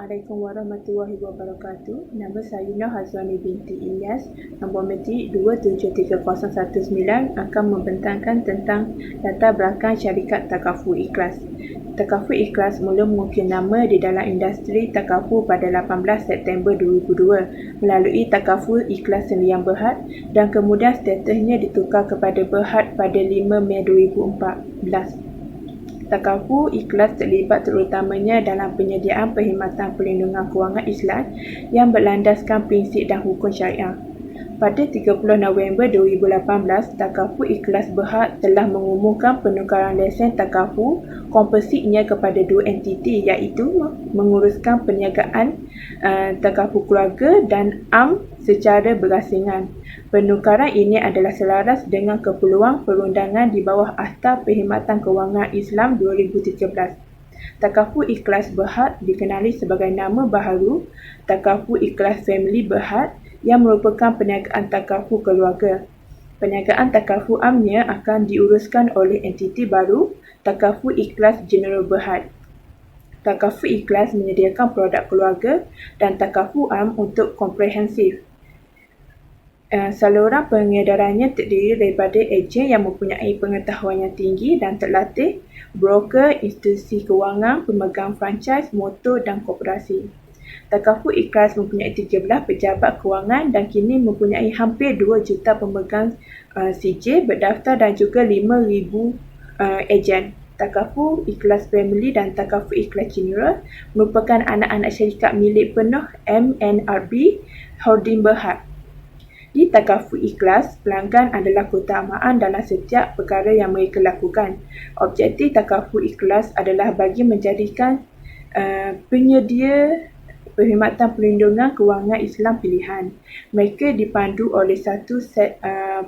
Assalamualaikum warahmatullahi wabarakatuh. Nama saya Nur Hazwani binti Ilyas. Nombor metrik 273019 akan membentangkan tentang latar belakang syarikat Takaful Ikhlas. Takaful Ikhlas mula mengukir nama di dalam industri takaful pada 18 September 2002 melalui Takaful Ikhlas Sendian Berhad dan kemudian statusnya ditukar kepada Berhad pada 5 Mei 2014. Takaful Ikhlas terlibat terutamanya dalam penyediaan perkhidmatan perlindungan kewangan Islam yang berlandaskan prinsip dan hukum syariah. Pada 30 November 2018, Takaful Ikhlas Berhad telah mengumumkan penukaran lesen takaful kompositnya kepada dua entiti iaitu menguruskan perniagaan takaful keluarga dan am secara berasingan. Penukaran ini adalah selaras dengan keperluan perundangan di bawah Akta Perkhidmatan Kewangan Islam 2013. Takaful Ikhlas Berhad dikenali sebagai nama baharu Takaful Ikhlas Family Berhad yang merupakan perniagaan takaful keluarga. Perniagaan takaful amnya akan diuruskan oleh entiti baru Takaful Ikhlas General Berhad. Takaful Ikhlas menyediakan produk keluarga dan takaful am untuk komprehensif. Saluran pengedarannya terdiri daripada ejen yang mempunyai pengetahuan yang tinggi dan terlatih, broker, institusi kewangan, pemegang franchise, motor dan koperasi. Takaful Ikhlas mempunyai 13 pejabat kewangan dan kini mempunyai hampir 2 juta pemegang CJ berdaftar dan juga 5,000 ejen. Takaful Ikhlas Family dan Takaful Ikhlas General merupakan anak-anak syarikat milik penuh MNRB Holding Berhad. Di Takaful Ikhlas, pelanggan adalah keutamaan dalam setiap perkara yang mereka lakukan. Objektif Takaful Ikhlas adalah bagi menjadikan penyedia perkhidmatan perlindungan kewangan Islam pilihan. Mereka dipandu oleh satu set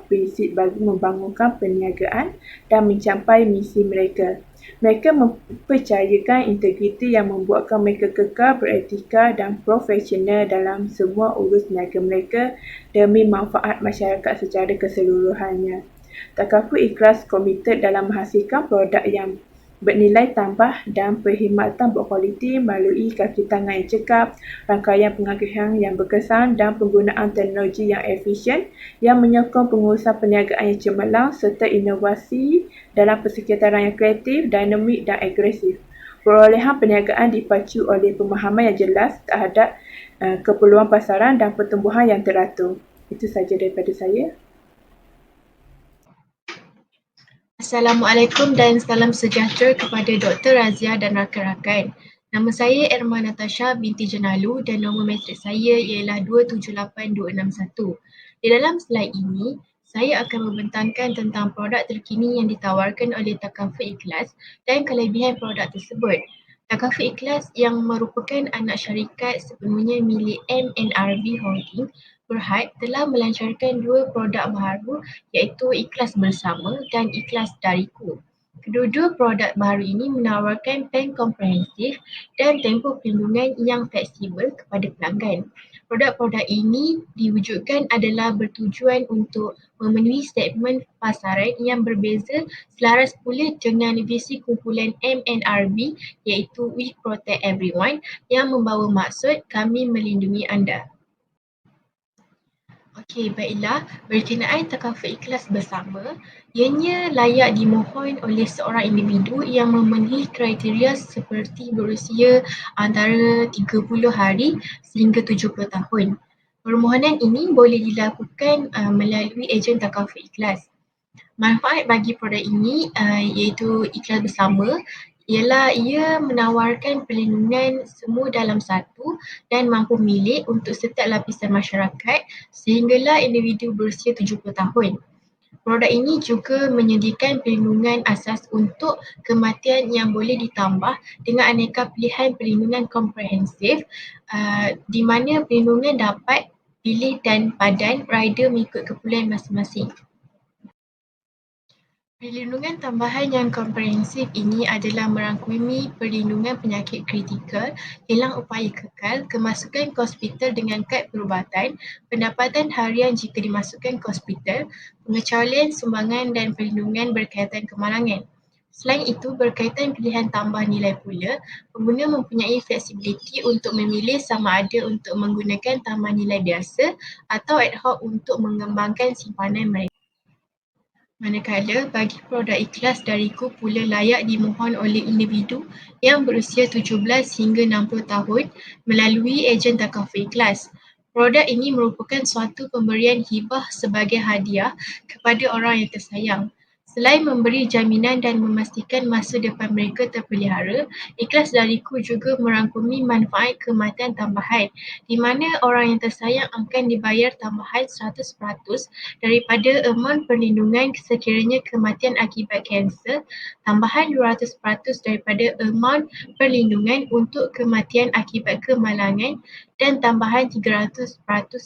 prinsip bagi membangunkan perniagaan dan mencapai misi mereka. Mereka mempercayakan integriti yang membuatkan mereka kekal beretika dan profesional dalam semua urus niaga mereka demi manfaat masyarakat secara keseluruhannya. Takaful Ikhlas komited dalam menghasilkan produk yang bernilai tambah dan perkhidmatan berkualiti melalui kaki tangan yang cekap, rangkaian penganggaran yang berkesan dan penggunaan teknologi yang efisien yang menyokong pengurusan perniagaan yang cemerlang serta inovasi dalam persekitaran yang kreatif, dinamik dan agresif. Perolehan perniagaan dipacu oleh pemahaman yang jelas terhadap keperluan pasaran dan pertumbuhan yang teratur. Itu sahaja daripada saya. Assalamualaikum dan salam sejahtera kepada Dr. Razia dan rakan-rakan. Nama saya Erma Natasha binti Jenalu dan nombor matrik saya ialah 278261. Di dalam slide ini, saya akan membentangkan tentang produk terkini yang ditawarkan oleh Takaful Ikhlas dan kelebihan produk tersebut. Takaful Ikhlas yang merupakan anak syarikat sepenuhnya milik MNRB Holding Berhad telah melancarkan dua produk baru iaitu Ikhlas Bersama dan Ikhlas Dariku. Kedua-dua produk baru ini menawarkan plan komprehensif dan tempoh perlindungan yang fleksibel kepada pelanggan. Produk-produk ini diwujudkan adalah bertujuan untuk memenuhi segmen pasaran yang berbeza selaras pula dengan visi kumpulan MNRB iaitu We Protect Everyone yang membawa maksud kami melindungi anda. Okey, baiklah. Berkenaan Takaful Ikhlas Bersama, ianya layak dimohon oleh seorang individu yang memenuhi kriteria seperti berusia antara 30 hari sehingga 70 tahun. Permohonan ini boleh dilakukan melalui ejen Takaful Ikhlas. Manfaat bagi produk ini iaitu Ikhlas Bersama ialah ia menawarkan perlindungan semua dalam satu dan mampu milik untuk setiap lapisan masyarakat sehinggalah individu berusia 70 tahun. Produk ini juga menyediakan perlindungan asas untuk kematian yang boleh ditambah dengan aneka pilihan perlindungan komprehensif di mana perlindungan dapat pilih dan padan rider mengikut keperluan masing-masing. Perlindungan tambahan yang komprehensif ini adalah merangkumi perlindungan penyakit kritikal, hilang upaya kekal, kemasukan ke hospital dengan kad perubatan, pendapatan harian jika dimasukkan ke hospital, pengecualian sumbangan dan perlindungan berkaitan kemalangan. Selain itu, berkaitan pilihan tambah nilai pula, pengguna mempunyai fleksibiliti untuk memilih sama ada untuk menggunakan tambah nilai biasa atau ad hoc untuk mengembangkan simpanan mereka. Manakala, bagi produk ikhlas dariku pula layak dimohon oleh individu yang berusia 17 hingga 60 tahun melalui ejen takaful ikhlas. Produk ini merupakan suatu pemberian hibah sebagai hadiah kepada orang yang tersayang. Selain memberi jaminan dan memastikan masa depan mereka terpelihara, ikhlas dariku juga merangkumi manfaat kematian tambahan di mana orang yang tersayang akan dibayar tambahan 100% daripada amount perlindungan sekiranya kematian akibat kanser, tambahan 200% daripada amount perlindungan untuk kematian akibat kemalangan dan tambahan 300%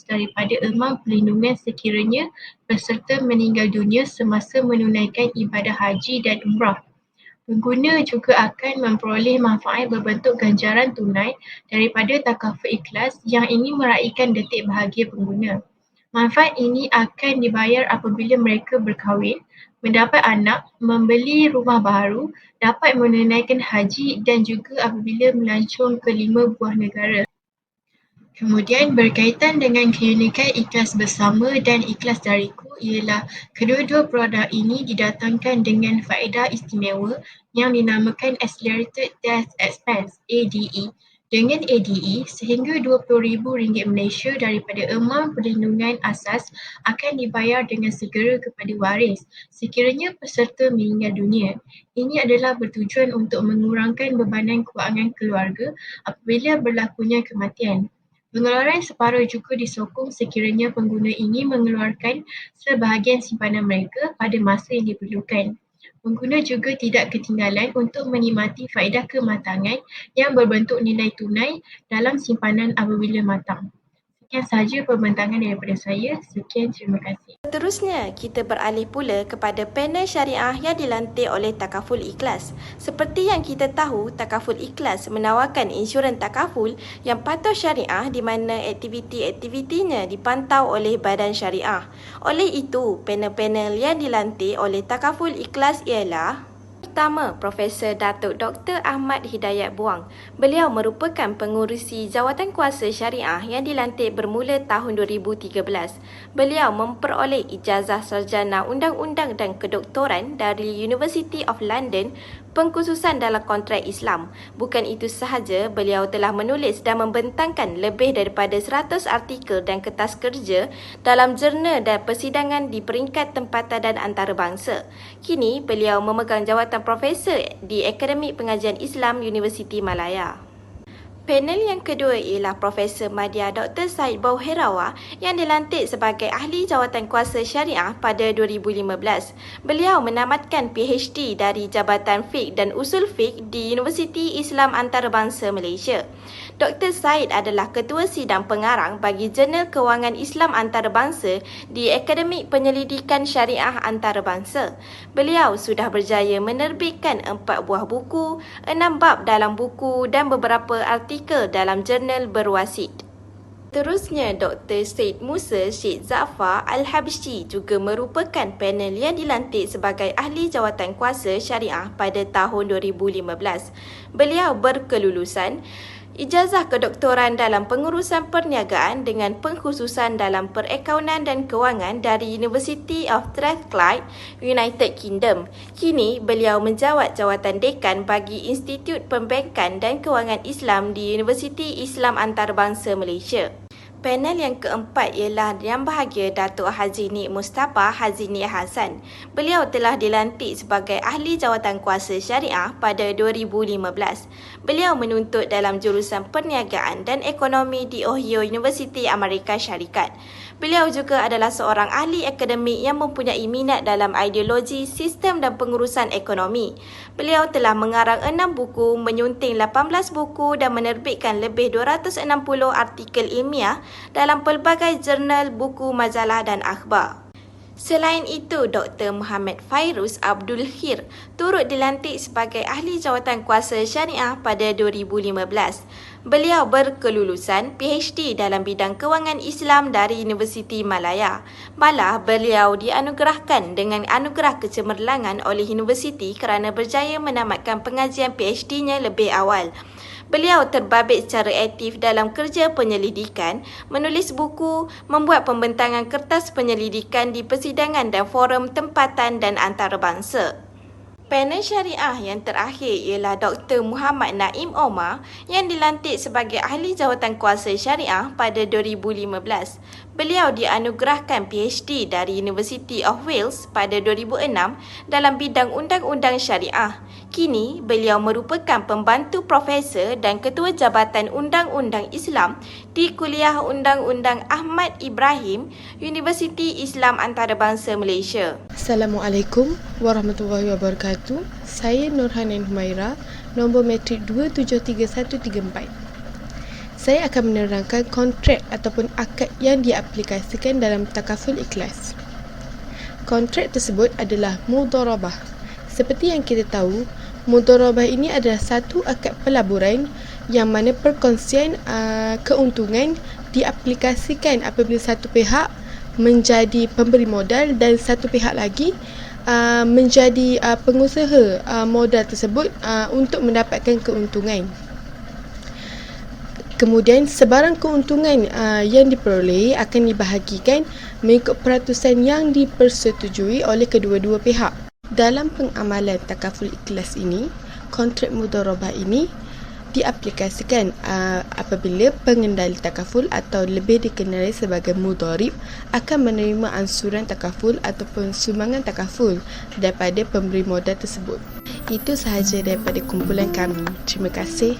daripada amount perlindungan sekiranya peserta meninggal dunia semasa menunaikan ibadah haji dan umrah. Pengguna juga akan memperoleh manfaat berbentuk ganjaran tunai daripada takaful ikhlas yang ingin meraihkan detik bahagia pengguna. Manfaat ini akan dibayar apabila mereka berkahwin, mendapat anak, membeli rumah baru, dapat menunaikan haji dan juga apabila melancong ke 5 buah negara. Kemudian berkaitan dengan keunikan ikhlas bersama dan ikhlas dariku ialah kedua-dua produk ini didatangkan dengan faedah istimewa yang dinamakan Accelerated Death Expense ADE. Dengan ADE, sehingga RM20,000 Malaysia daripada amount perlindungan asas akan dibayar dengan segera kepada waris sekiranya peserta meninggal dunia. Ini adalah bertujuan untuk mengurangkan bebanan kewangan keluarga apabila berlakunya kematian. Pengeluaran separuh juga disokong sekiranya pengguna ingin mengeluarkan sebahagian simpanan mereka pada masa yang diperlukan. Pengguna juga tidak ketinggalan untuk menikmati faedah kematangan yang berbentuk nilai tunai dalam simpanan apabila matang. Sekian sahaja pembentangan daripada saya. Sekian, terima kasih. Seterusnya, kita beralih pula kepada panel syariah yang dilantik oleh Takaful Ikhlas. Seperti yang kita tahu, Takaful Ikhlas menawarkan insurans takaful yang patuh syariah di mana aktiviti-aktivitinya dipantau oleh badan syariah. Oleh itu, panel-panel yang dilantik oleh Takaful Ikhlas ialah: Pertama, Profesor Datuk Dr. Ahmad Hidayat Buang. Beliau merupakan pengurusi Jawatan Kuasa Syariah yang dilantik bermula tahun 2013. Beliau memperoleh ijazah sarjana undang-undang dan kedoktoran dari University of London, pengkhususan dalam kontrak Islam. Bukan itu sahaja, beliau telah menulis dan membentangkan lebih daripada 100 artikel dan kertas kerja dalam jurnal dan persidangan di peringkat tempatan dan antarabangsa. Kini, beliau memegang jawatan profesor di Akademik Pengajian Islam Universiti Malaya. Panel yang kedua ialah Profesor Madya Dr. Syed Bauhirawa yang dilantik sebagai Ahli Jawatan Kuasa Syariah pada 2015. Beliau menamatkan PhD dari Jabatan Fiqh dan Usul Fiqh di Universiti Islam Antarabangsa Malaysia. Dr. Syed adalah Ketua Sidang Pengarang bagi Jurnal Kewangan Islam Antarabangsa di Akademik Penyelidikan Syariah Antarabangsa. Beliau sudah berjaya menerbitkan 4 buah buku, 6 bab dalam buku dan beberapa artikel dalam jurnal berwasid. Seterusnya, Dr. Syed Musa Syed Zafar Al-Habsyi juga merupakan panel yang dilantik sebagai Ahli Jawatan Kuasa Syariah pada tahun 2015. Beliau berkelulusan ijazah kedoktoran dalam pengurusan perniagaan dengan pengkhususan dalam perakaunan dan kewangan dari University of Strathclyde, United Kingdom. Kini, beliau menjawat jawatan dekan bagi Institut Pembankan dan Kewangan Islam di Universiti Islam Antarabangsa Malaysia. Panel yang keempat ialah Yang Bahagia Datuk Haji Nik Mustafa Haji Nik Hassan. Beliau telah dilantik sebagai Ahli Jawatan Kuasa Syariah pada 2015. Beliau menuntut dalam jurusan Perniagaan dan Ekonomi di Ohio University Amerika Syarikat. Beliau juga adalah seorang ahli akademik yang mempunyai minat dalam ideologi, sistem dan pengurusan ekonomi. Beliau telah mengarang 6 buku, menyunting 18 buku dan menerbitkan lebih 260 artikel ilmiah dalam pelbagai jurnal, buku, majalah dan akhbar. Selain itu, Dr. Muhammad Fairuz Abdul Khir turut dilantik sebagai Ahli Jawatan Kuasa Syariah pada 2015. Beliau berkelulusan PhD dalam bidang kewangan Islam dari Universiti Malaya. Malah beliau dianugerahkan dengan anugerah kecemerlangan oleh universiti kerana berjaya menamatkan pengajian PhD-nya lebih awal. Beliau terbabit secara aktif dalam kerja penyelidikan, menulis buku, membuat pembentangan kertas penyelidikan di persidangan dan forum tempatan dan antarabangsa. Panel syariah yang terakhir ialah Dr. Muhammad Naim Omar yang dilantik sebagai Ahli Jawatan Kuasa Syariah pada 2015. Beliau dianugerahkan PhD dari University of Wales pada 2006 dalam bidang undang-undang syariah. Kini, beliau merupakan pembantu profesor dan ketua Jabatan Undang-Undang Islam di Kuliah Undang-Undang Ahmad Ibrahim, Universiti Islam Antarabangsa Malaysia. Assalamualaikum warahmatullahi wabarakatuh. Saya Nurhanin Humaira, nombor matrik 273134. Saya akan menerangkan kontrak ataupun akad yang diaplikasikan dalam takaful ikhlas. Kontrak tersebut adalah mudharabah. Seperti yang kita tahu, mudharabah ini adalah satu akad pelaburan yang mana perkongsian keuntungan diaplikasikan apabila satu pihak menjadi pemberi modal dan satu pihak lagi menjadi pengusaha modal tersebut untuk mendapatkan keuntungan. Kemudian sebarang keuntungan yang diperoleh akan dibahagikan mengikut peratusan yang dipersetujui oleh kedua-dua pihak. Dalam pengamalan takaful ikhlas ini, kontrak mudharabah ini diaplikasikan apabila pengendali takaful atau lebih dikenali sebagai mudharib akan menerima ansuran takaful ataupun sumbangan takaful daripada pemberi modal tersebut. Itu sahaja daripada kumpulan kami. Terima kasih.